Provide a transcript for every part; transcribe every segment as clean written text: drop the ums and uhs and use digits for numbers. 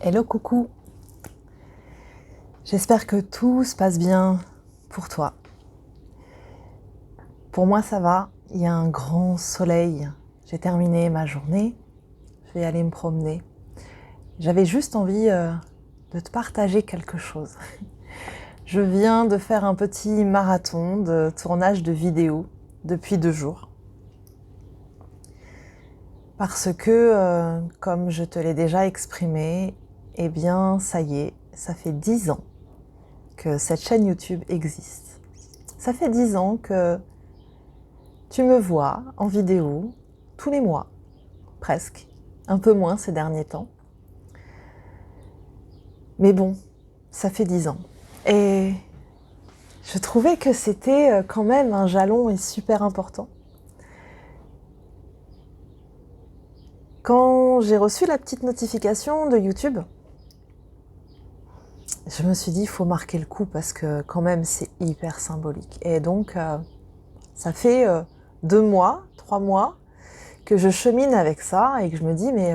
Hello coucou, j'espère que tout se passe bien pour toi. Pour moi ça va, il y a un grand soleil, j'ai terminé ma journée, je vais aller me promener. J'avais juste envie de te partager quelque chose. Je viens de faire un petit marathon de tournage de vidéos depuis 2 jours. Parce que, comme je te l'ai déjà exprimé, eh bien ça y est, ça fait 10 ans que cette chaîne YouTube existe. Ça fait 10 ans que tu me vois en vidéo tous les mois, presque, un peu moins ces derniers temps. Mais bon, ça fait 10 ans. Et je trouvais que c'était quand même un jalon et super important. Quand j'ai reçu la petite notification de YouTube, je me suis dit, il faut marquer le coup parce que quand même c'est hyper symbolique. Et donc, ça fait 2 mois, 3 mois que je chemine avec ça et que je me dis, mais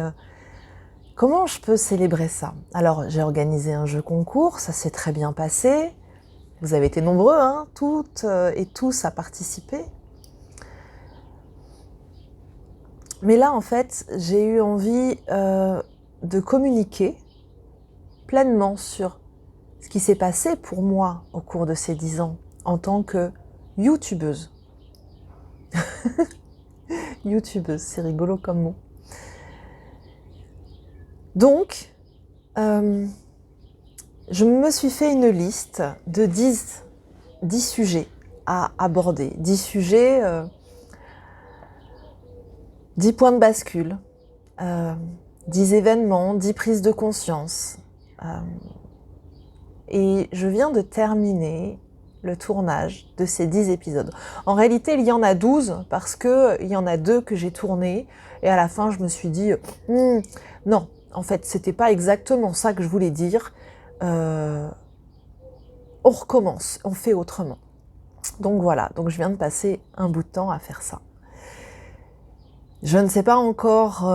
comment je peux célébrer ça? Alors, j'ai organisé un jeu concours, ça s'est très bien passé. Vous avez été nombreux, hein, toutes et tous à participer. Mais là, en fait, j'ai eu envie de communiquer pleinement sur ce qui s'est passé pour moi au cours de ces 10 ans en tant que youtubeuse. Youtubeuse, c'est rigolo comme mot. Donc, je me suis fait une liste de 10 sujets à aborder, 10 sujets, 10 points de bascule, 10 événements, 10 prises de conscience. Et je viens de terminer le tournage de ces 10 épisodes. En réalité, il y en a 12 parce qu'il y en a 2 que j'ai tournés et à la fin, je me suis dit non, en fait, c'était pas exactement ça que je voulais dire. On recommence, on fait autrement. Donc voilà, donc je viens de passer un bout de temps à faire ça. Je ne sais pas encore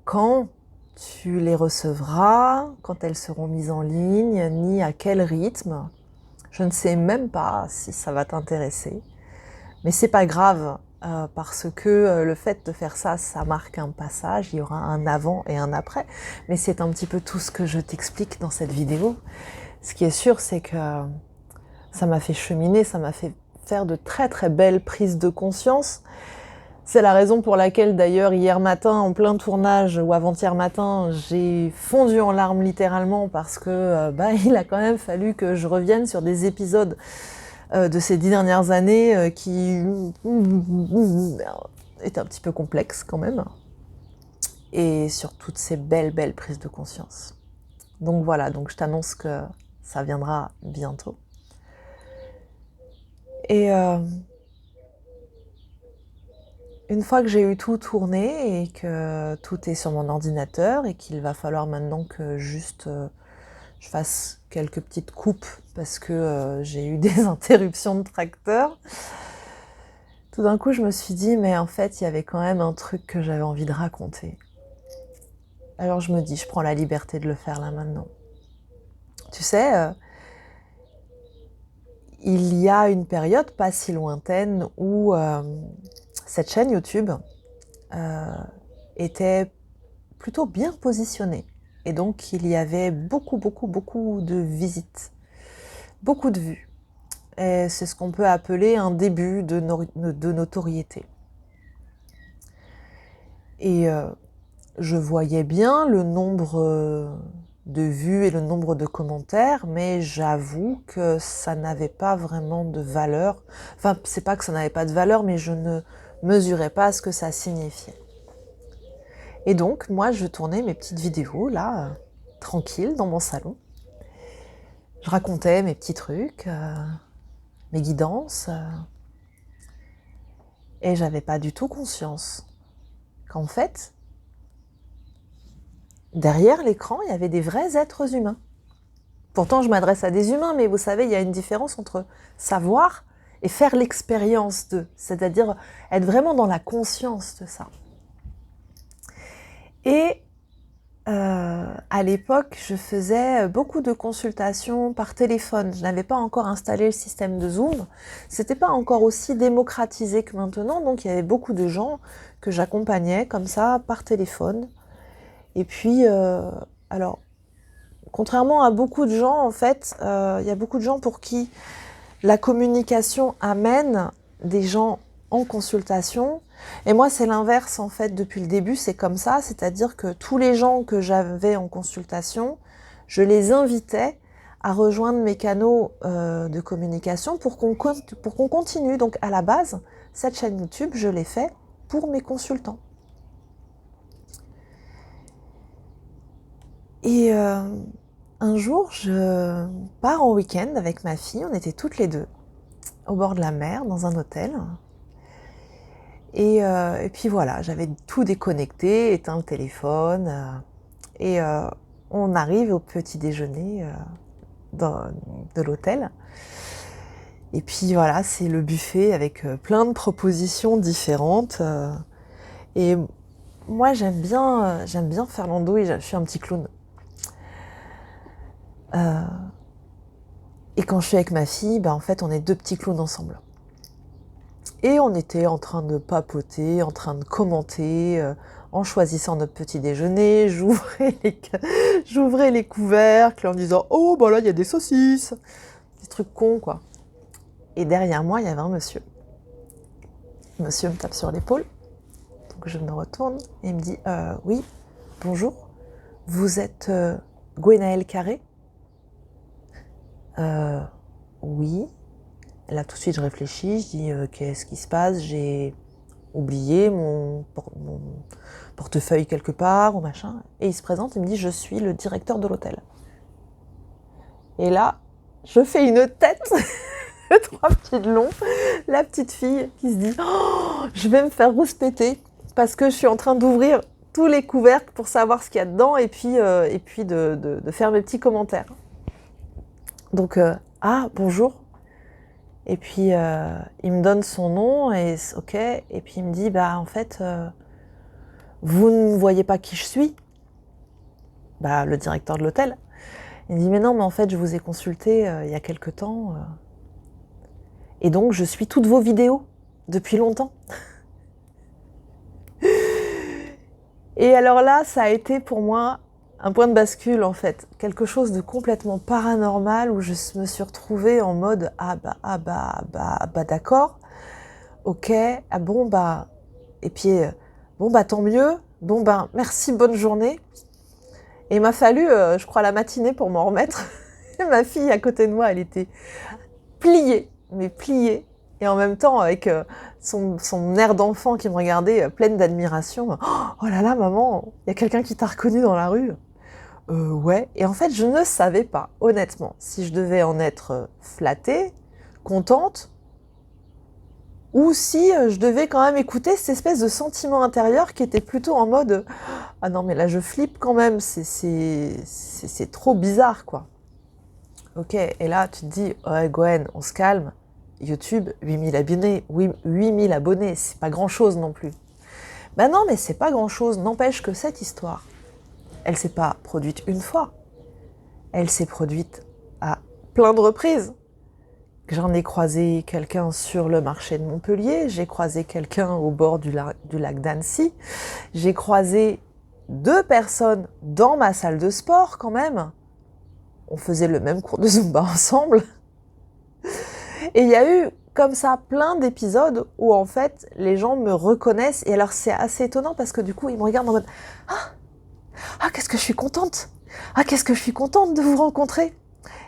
quand tu les recevras, quand elles seront mises en ligne, ni à quel rythme. Je ne sais même pas si ça va t'intéresser. Mais c'est pas grave, parce que le fait de faire ça, ça marque un passage, il y aura un avant et un après. Mais c'est un petit peu tout ce que je t'explique dans cette vidéo. Ce qui est sûr, c'est que ça m'a fait cheminer, ça m'a fait faire de très très belles prises de conscience. C'est la raison pour laquelle d'ailleurs hier matin, en plein tournage, ou avant-hier matin, j'ai fondu en larmes littéralement parce que il a quand même fallu que je revienne sur des épisodes de ces 10 dernières années qui étaient un petit peu complexes quand même. Et sur toutes ces belles prises de conscience. Donc voilà, donc je t'annonce que ça viendra bientôt. Et une fois que j'ai eu tout tourné et que tout est sur mon ordinateur et qu'il va falloir maintenant que juste je fasse quelques petites coupes parce que j'ai eu des interruptions de tracteur, tout d'un coup je me suis dit mais en fait il y avait quand même un truc que j'avais envie de raconter. Alors je me dis, je prends la liberté de le faire là maintenant. Tu sais, il y a une période pas si lointaine où cette chaîne YouTube était plutôt bien positionnée. Et donc, il y avait beaucoup de visites, beaucoup de vues. Et c'est ce qu'on peut appeler un début de notoriété. Et je voyais bien le nombre de vues et le nombre de commentaires, mais j'avoue que ça n'avait pas vraiment de valeur. Enfin, c'est pas que ça n'avait pas de valeur, mais je ne mesurais pas ce que ça signifiait. Et donc, moi, je tournais mes petites vidéos, là, tranquille, dans mon salon. Je racontais mes petits trucs, mes guidances, et j'avais pas du tout conscience qu'en fait, derrière l'écran, il y avait des vrais êtres humains. Pourtant, je m'adresse à des humains, mais vous savez, il y a une différence entre savoir et faire l'expérience de, c'est-à-dire être vraiment dans la conscience de ça. Et à l'époque, je faisais beaucoup de consultations par téléphone. Je n'avais pas encore installé le système de Zoom. C'était pas encore aussi démocratisé que maintenant, donc il y avait beaucoup de gens que j'accompagnais comme ça par téléphone. Et puis, alors, contrairement à beaucoup de gens, en fait, il y a beaucoup de gens pour qui la communication amène des gens en consultation. Et moi, c'est l'inverse, en fait, depuis le début, c'est comme ça. C'est-à-dire que tous les gens que j'avais en consultation, je les invitais à rejoindre mes canaux de communication pour qu'on continue. Donc, à la base, cette chaîne YouTube, je l'ai fait pour mes consultants. Et un jour, je pars en week-end avec ma fille. On était toutes les deux au bord de la mer, dans un hôtel. Et puis voilà, j'avais tout déconnecté, éteint le téléphone. Et on arrive au petit déjeuner de l'hôtel. Et puis voilà, c'est le buffet avec plein de propositions différentes. Et moi, j'aime bien faire l'andouille, je suis un petit clown. Et quand je suis avec ma fille, en fait, on est deux petits clowns ensemble. Et on était en train de papoter, en train de commenter, en choisissant notre petit déjeuner. J'ouvrais les couvercles en disant « Oh, là, il y a des saucisses !» Des trucs cons, quoi. Et derrière moi, il y avait un monsieur. Le monsieur me tape sur l'épaule. Donc je me retourne et il me dit « Oui, bonjour, vous êtes Gwenaëlle Carré ?» Oui. Là, tout de suite, je réfléchis, je dis qu'est-ce qui se passe? J'ai oublié mon portefeuille quelque part ou machin. Et il se présente, il me dit je suis le directeur de l'hôtel. Et là, je fais une tête, 3 petits longs, la petite fille qui se dit oh, je vais me faire rouspéter parce que je suis en train d'ouvrir tous les couvercles pour savoir ce qu'il y a dedans et puis de faire mes petits commentaires. Donc, ah, bonjour. Et puis, il me donne son nom, et ok. Et puis, il me dit, en fait, vous ne voyez pas qui je suis? Le directeur de l'hôtel. Il me dit, mais non, mais en fait, je vous ai consulté il y a quelque temps. Et donc, je suis toutes vos vidéos, depuis longtemps. Et alors là, ça a été pour moi un point de bascule, en fait. Quelque chose de complètement paranormal où je me suis retrouvée en mode d'accord, ok, ah bon, et puis, tant mieux, merci, bonne journée. Et il m'a fallu, je crois, la matinée pour m'en remettre. Ma fille à côté de moi, elle était pliée, mais pliée. Et en même temps, avec son air d'enfant qui me regardait, pleine d'admiration. Oh là là, maman, il y a quelqu'un qui t'a reconnu dans la rue. Ouais. Et en fait, je ne savais pas, honnêtement, si je devais en être flattée, contente, ou si je devais quand même écouter cette espèce de sentiment intérieur qui était plutôt en mode ah non, mais là, je flippe quand même, c'est trop bizarre, quoi. Ok, et là, tu te dis, ouais, Gwen, on se calme. YouTube, 8000 abonnés, 8000 abonnés, c'est pas grand-chose non plus. Non, mais c'est pas grand-chose, n'empêche que cette histoire, elle s'est pas produite une fois. Elle s'est produite à plein de reprises. J'en ai croisé quelqu'un sur le marché de Montpellier, j'ai croisé quelqu'un au bord du lac d'Annecy, j'ai croisé 2 personnes dans ma salle de sport quand même. On faisait le même cours de Zumba ensemble. Et il y a eu comme ça plein d'épisodes où en fait les gens me reconnaissent. Et alors c'est assez étonnant parce que du coup ils me regardent en mode ah, qu'est-ce que je suis contente! Ah, qu'est-ce que je suis contente de vous rencontrer!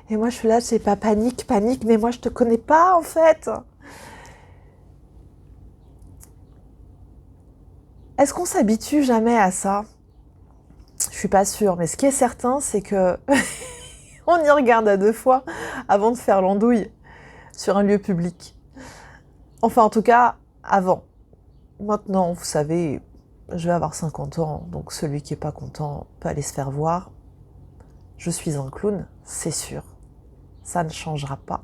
Et moi je suis là, c'est pas panique, mais moi je te connais pas en fait! Est-ce qu'on s'habitue jamais à ça? Je suis pas sûre, mais ce qui est certain, c'est que on y regarde à 2 fois avant de faire l'andouille sur un lieu public. Enfin, en tout cas, avant. Maintenant, vous savez, je vais avoir 50 ans, donc celui qui est pas content peut aller se faire voir. Je suis un clown, c'est sûr. Ça ne changera pas.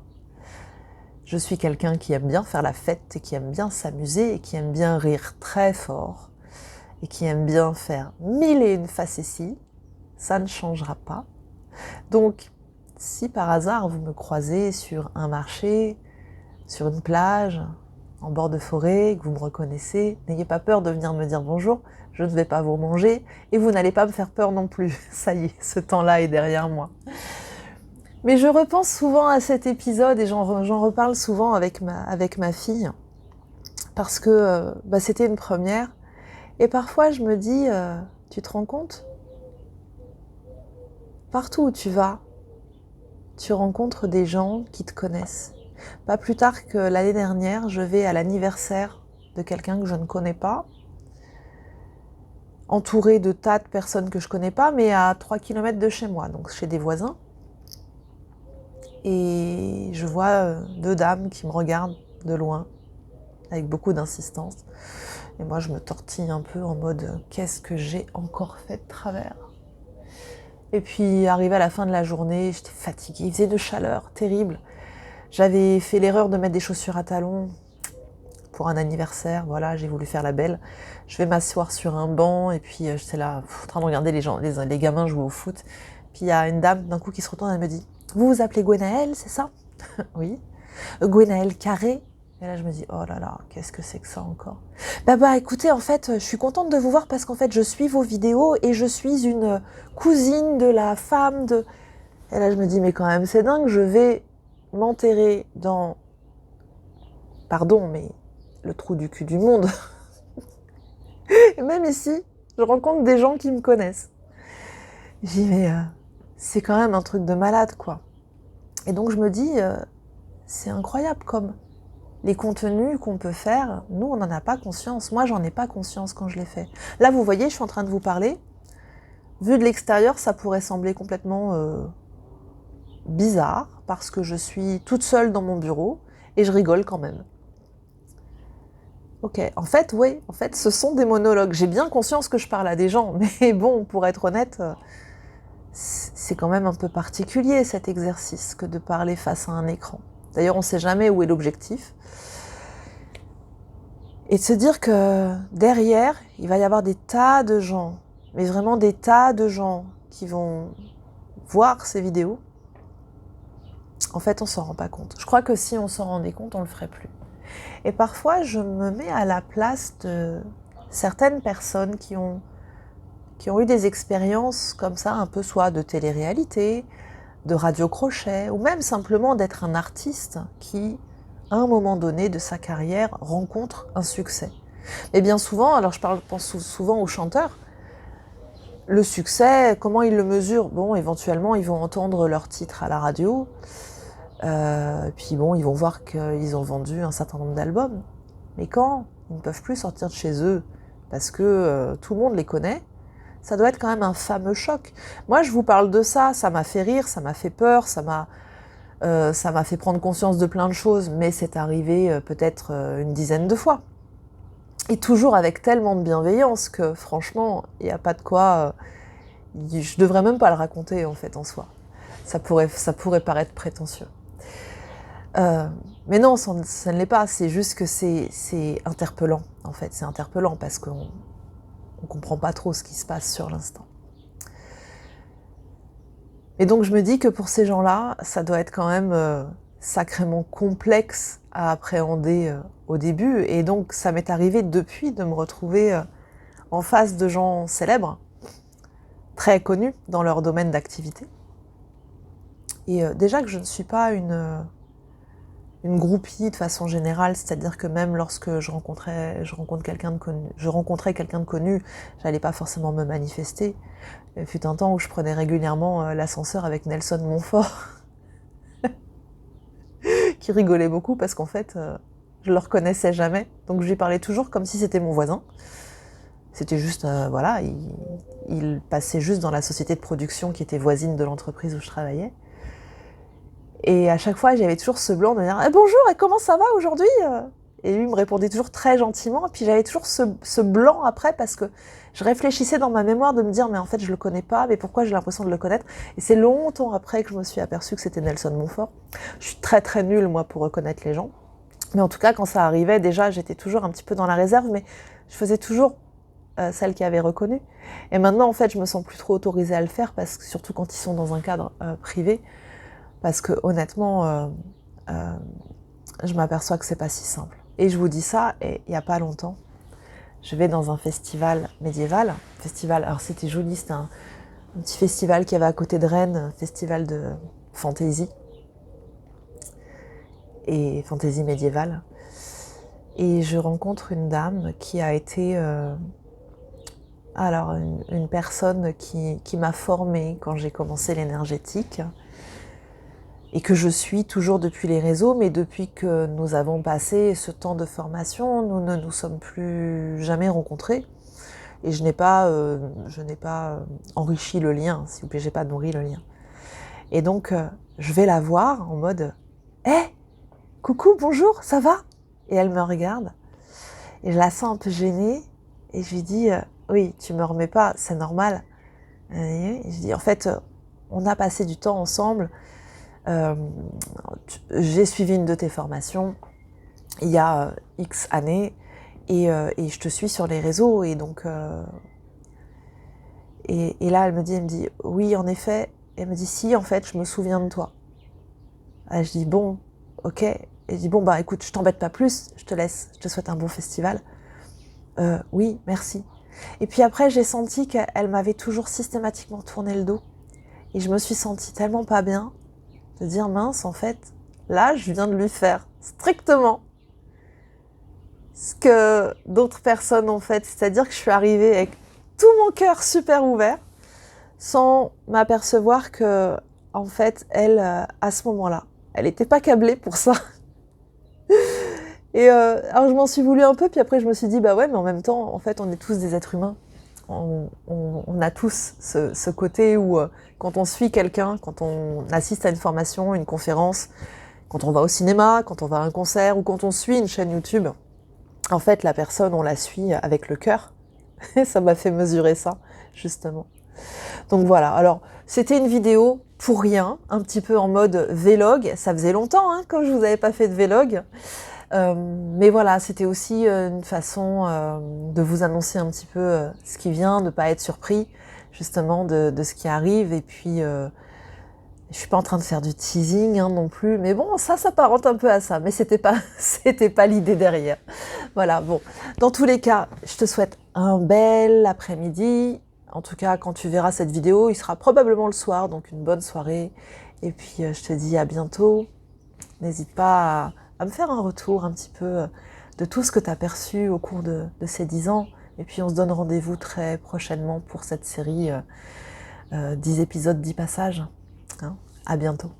Je suis quelqu'un qui aime bien faire la fête et qui aime bien s'amuser et qui aime bien rire très fort et qui aime bien faire 1001 facéties. ça ne changera pas. Donc, si par hasard vous me croisez sur un marché, sur une plage, en bord de forêt, que vous me reconnaissez, n'ayez pas peur de venir me dire bonjour, je ne vais pas vous manger et vous n'allez pas me faire peur non plus. Ça y est, ce temps-là est derrière moi. Mais je repense souvent à cet épisode et j'en reparle souvent avec ma fille parce que c'était une première. Et parfois je me dis, tu te rends compte ? Partout où tu vas, tu rencontres des gens qui te connaissent. Pas plus tard que l'année dernière, je vais à l'anniversaire de quelqu'un que je ne connais pas, entourée de tas de personnes que je connais pas, mais à 3 km de chez moi, donc chez des voisins. Et je vois 2 dames qui me regardent de loin, avec beaucoup d'insistance. Et moi, je me tortille un peu en mode « qu'est-ce que j'ai encore fait de travers ?» Et puis, arrivé à la fin de la journée, j'étais fatiguée, il faisait de chaleur, terrible. J'avais fait l'erreur de mettre des chaussures à talons pour un anniversaire, voilà, j'ai voulu faire la belle. Je vais m'asseoir sur un banc et puis j'étais là en train de regarder les gamins jouer au foot. Puis il y a une dame d'un coup qui se retourne et elle me dit « Vous vous appelez Gwenaëlle, c'est ça ?» Oui. « Gwenaëlle Carré ?» Et là je me dis « Oh là là, qu'est-ce que c'est que ça encore ?» Bah écoutez, en fait, je suis contente de vous voir parce qu'en fait je suis vos vidéos et je suis une cousine de la femme de... Et là je me dis « Mais quand même c'est dingue, je vais m'enterrer dans... Pardon, mais le trou du cul du monde. » Et même ici, je rencontre des gens qui me connaissent. Je dis, mais c'est quand même un truc de malade, quoi. Et donc je me dis, c'est incroyable comme les contenus qu'on peut faire, nous, on n'en a pas conscience. Moi, j'en ai pas conscience quand je les fais. Là, vous voyez, je suis en train de vous parler. Vu de l'extérieur, ça pourrait sembler complètement bizarre, parce que je suis toute seule dans mon bureau, et je rigole quand même. Ok, en fait, oui, ce sont des monologues. J'ai bien conscience que je parle à des gens, mais bon, pour être honnête, c'est quand même un peu particulier cet exercice que de parler face à un écran. D'ailleurs, on ne sait jamais où est l'objectif. Et de se dire que derrière, il va y avoir des tas de gens, mais vraiment des tas de gens qui vont voir ces vidéos. En fait, on s'en rend pas compte. Je crois que si on s'en rendait compte, on le ferait plus. Et parfois, je me mets à la place de certaines personnes qui ont eu des expériences comme ça, un peu soit de télé-réalité, de radio-crochet, ou même simplement d'être un artiste qui, à un moment donné de sa carrière, rencontre un succès. Et bien souvent, alors pense souvent aux chanteurs, le succès, comment ils le mesurent ? Bon, éventuellement, ils vont entendre leur titre à la radio, puis bon, ils vont voir qu'ils ont vendu un certain nombre d'albums. Mais quand ils ne peuvent plus sortir de chez eux, parce que tout le monde les connaît, ça doit être quand même un fameux choc. Moi, je vous parle de ça, ça m'a fait rire, ça m'a fait peur, ça m'a fait prendre conscience de plein de choses, mais c'est arrivé peut-être une dizaine de fois. Et toujours avec tellement de bienveillance que franchement, il n'y a pas de quoi... je devrais même pas le raconter en fait en soi. Ça pourrait paraître prétentieux. Mais non, ça ne l'est pas, c'est juste que c'est interpellant en fait. C'est interpellant parce qu'on ne comprend pas trop ce qui se passe sur l'instant. Et donc je me dis que pour ces gens-là, ça doit être quand même sacrément complexe à appréhender au début. Et donc ça m'est arrivé depuis de me retrouver en face de gens célèbres, très connus dans leur domaine d'activité. Et déjà que je ne suis pas une groupie de façon générale, c'est-à-dire que même lorsque je rencontrais quelqu'un de connu, j'allais pas forcément me manifester. Il fut un temps où je prenais régulièrement l'ascenseur avec Nelson Montfort, qui rigolait beaucoup parce qu'en fait, je le reconnaissais jamais. Donc je lui parlais toujours comme si c'était mon voisin. C'était juste, voilà, il passait juste dans la société de production qui était voisine de l'entreprise où je travaillais. Et à chaque fois, j'avais toujours ce blanc de dire « Bonjour, et comment ça va aujourd'hui ?» Et lui me répondait toujours très gentiment. Et puis j'avais toujours ce blanc après parce que je réfléchissais dans ma mémoire de me dire « Mais en fait, je le connais pas, mais pourquoi j'ai l'impression de le connaître ?» Et c'est longtemps après que je me suis aperçue que c'était Nelson Montfort. Je suis très très nulle, moi, pour reconnaître les gens. Mais en tout cas, quand ça arrivait, déjà, j'étais toujours un petit peu dans la réserve, mais je faisais toujours celle qui avait reconnu. Et maintenant, en fait, je me sens plus trop autorisée à le faire, parce que, surtout quand ils sont dans un cadre privé, parce que honnêtement, je m'aperçois que c'est pas si simple. Et je vous dis ça, et il n'y a pas longtemps, je vais dans un festival médiéval. Alors c'était joli, c'était un petit festival qui avait à côté de Rennes, un festival de fantasy et fantasy médiévale. Et je rencontre une dame qui a été une personne qui m'a formée quand j'ai commencé l'énergétique, et que je suis toujours depuis les réseaux, mais depuis que nous avons passé ce temps de formation, nous ne nous sommes plus jamais rencontrés. Et je n'ai pas enrichi le lien, s'il vous plaît, j'ai pas nourri le lien. Et donc, je vais la voir en mode « Hé, coucou, bonjour, ça va ?» Et elle me regarde, et je la sens un peu gênée, et je lui dis « Oui, tu me remets pas, c'est normal. » Et je dis « En fait, on a passé du temps ensemble, j'ai suivi une de tes formations il y a X années, et je te suis sur les réseaux, et donc... Et là, elle me dit, oui, en effet. Elle me dit, si, en fait, je me souviens de toi. Et je dis, bon, ok. Et je dis, bon, bah écoute, je t'embête pas plus, je te laisse, je te souhaite un bon festival. Oui, merci. Et puis après, j'ai senti qu'elle m'avait toujours systématiquement tourné le dos. Et je me suis sentie tellement pas bien de dire, mince, en fait, là, je viens de lui faire strictement ce que d'autres personnes ont fait. C'est-à-dire que je suis arrivée avec tout mon cœur super ouvert, sans m'apercevoir que, en fait, elle, à ce moment-là, elle n'était pas câblée pour ça. Et alors je m'en suis voulu un peu, puis après je me suis dit, bah ouais, mais en même temps, en fait, on est tous des êtres humains. On a tous ce côté où, quand on suit quelqu'un, quand on assiste à une formation, une conférence, quand on va au cinéma, quand on va à un concert, ou quand on suit une chaîne YouTube, en fait, la personne, on la suit avec le cœur. Et ça m'a fait mesurer ça, justement. Donc voilà, alors c'était une vidéo pour rien, un petit peu en mode vlog. Ça faisait longtemps quand je vous avais pas fait de vlog. Mais voilà, c'était aussi une façon de vous annoncer un petit peu ce qui vient, de pas être surpris justement de ce qui arrive. Et puis, je suis pas en train de faire du teasing non plus, mais bon, ça s'apparente un peu à ça. Mais c'était pas l'idée derrière. Voilà, bon. Dans tous les cas, je te souhaite un bel après-midi. En tout cas, quand tu verras cette vidéo, il sera probablement le soir, donc une bonne soirée. Et puis, je te dis à bientôt. N'hésite pas à me faire un retour un petit peu de tout ce que tu as perçu au cours de ces 10 ans. Et puis, on se donne rendez-vous très prochainement pour cette série 10 épisodes, 10 passages. À bientôt.